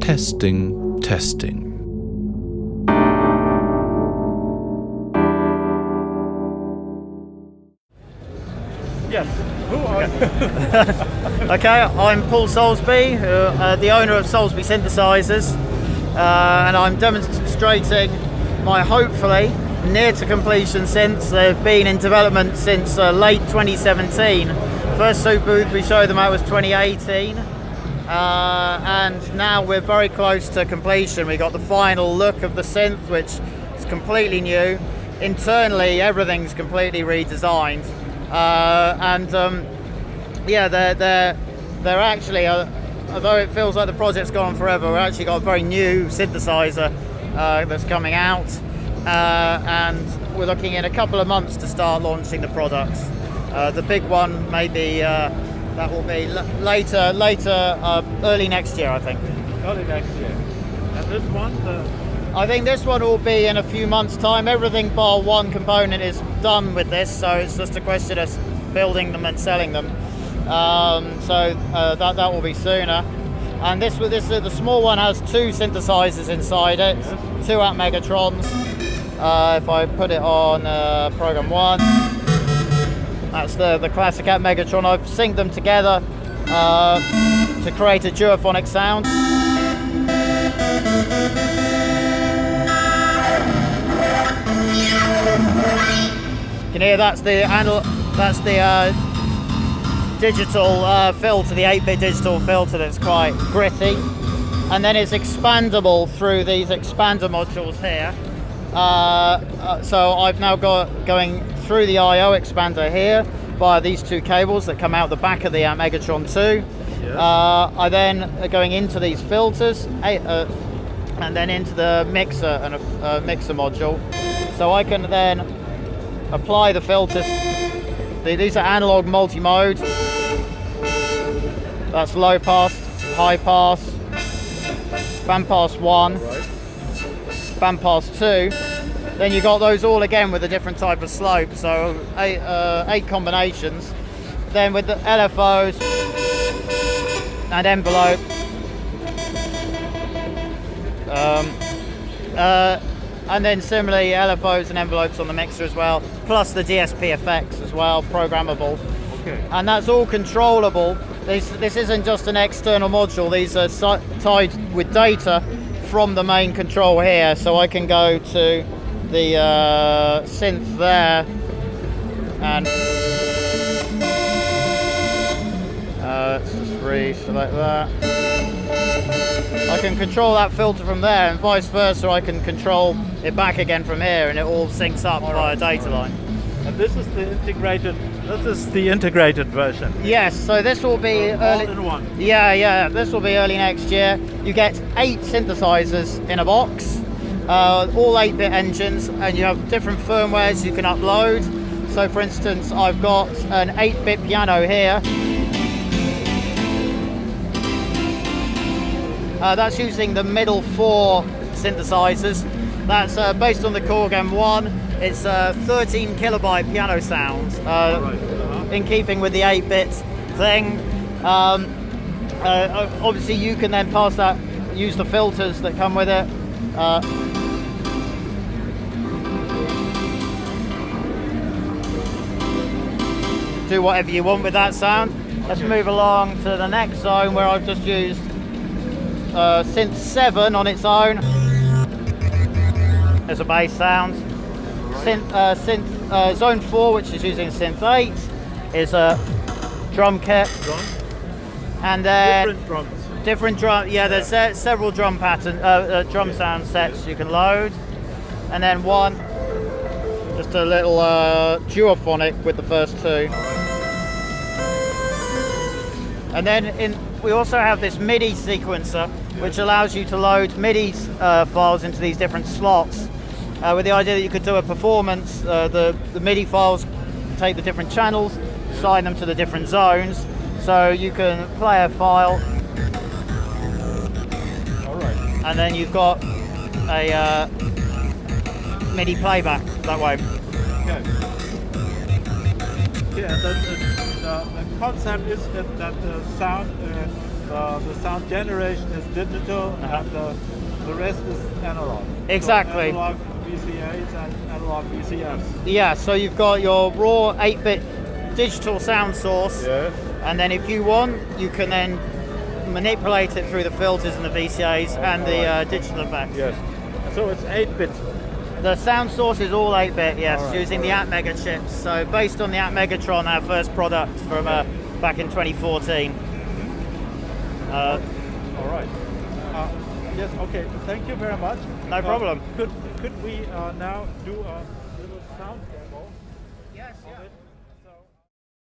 Testing, testing. Yes, who are you? Okay, I'm Paul Soulsby, the owner of SOULSBY Synthesizers, and I'm demonstrating my hopefully near to completion synths. They've been in development since late 2017. First SUPERBOOTH we showed them out was 2018, and now we're very close to completion. We got the final look of the synth, which is completely new. Internally, everything's completely redesigned. Yeah, they're actually, although it feels like the project's gone on forever, we've actually got a very new synthesizer that's coming out, and we're looking in a couple of months to start launching the products. The big one maybe that will be later, early next year, I think. Early next year. And this one? I think this one will be in a few months' time. Everything bar one component is done with this, so it's just a question of building them and selling them. That will be sooner. And the small one has two synthesizers inside it, yes. Two ATMEGATRONs. If I put it on program 1, that's the classic ATMEGATRON. I've synced them together to create a duophonic sound. You can hear that's the digital filter, the 8-bit digital filter that's quite gritty, and then it's expandable through these expander modules here. So I've now got going through the I/O expander here via these two cables that come out the back of the ATMEGATRON II. Yeah. I then are going into these filters and then into the mixer and a mixer module, so I can then apply the filters. These are analog multi-mode. That's low pass, high pass, band pass 1, right. Band pass 2. Then you got those all again with a different type of slope, so 8 combinations. Then with the LFOs and envelope. And then similarly LFOs and envelopes on the mixer as well, plus the DSP effects as well, programmable. Okay. And that's all controllable. This isn't just an external module, these are tied with data from the main control here, so I can go to the synth there and let's just reselect that. I can control that filter from there, and vice versa I can control it back again from here, and it all syncs up via data line. And this is the integrated version. Yes, so this will be early. All in one. Yeah, this will be early next year. You get 8 synthesizers in a box, all 8-bit engines, and you have different firmwares you can upload. So for instance, I've got an 8-bit piano here. That's using the middle 4 synthesizers. That's based on the Korg M1. It's a 13 kilobyte piano sound, in keeping with the 8-bit thing. Obviously you can then pass that, use the filters that come with it. Do whatever you want with that sound. Let's move along to the next zone where I've just used synth 7 on its own as a bass sound. Zone 4, which is using synth 8, is a drum kit. And then different drum. Yeah, there's several drum drum sound sets you can load, and then one, just a little duophonic with the first 2. And then we also have this MIDI sequencer, which allows you to load MIDI files into these different slots, with the idea that you could do a performance. The MIDI files take the different channels, assign them to the different zones, so you can play a file. All right. And then you've got a MIDI playback that way. Okay. Yeah, the concept is that the sound generation is digital and the rest is analog. Exactly. So analog VCAs and analog VCFs. Yeah, so you've got your raw 8-bit digital sound source, Yes. and then if you want, you can then manipulate it through the filters and the VCAs and the digital effects. Yes. So it's 8-bit. The sound source is all 8-bit, yes, All right, using the ATMEGA chips. So based on the ATMEGATRON, our first product from back in 2014. All right. Yes. Okay. Thank you very much. No problem. Could we now do a little sound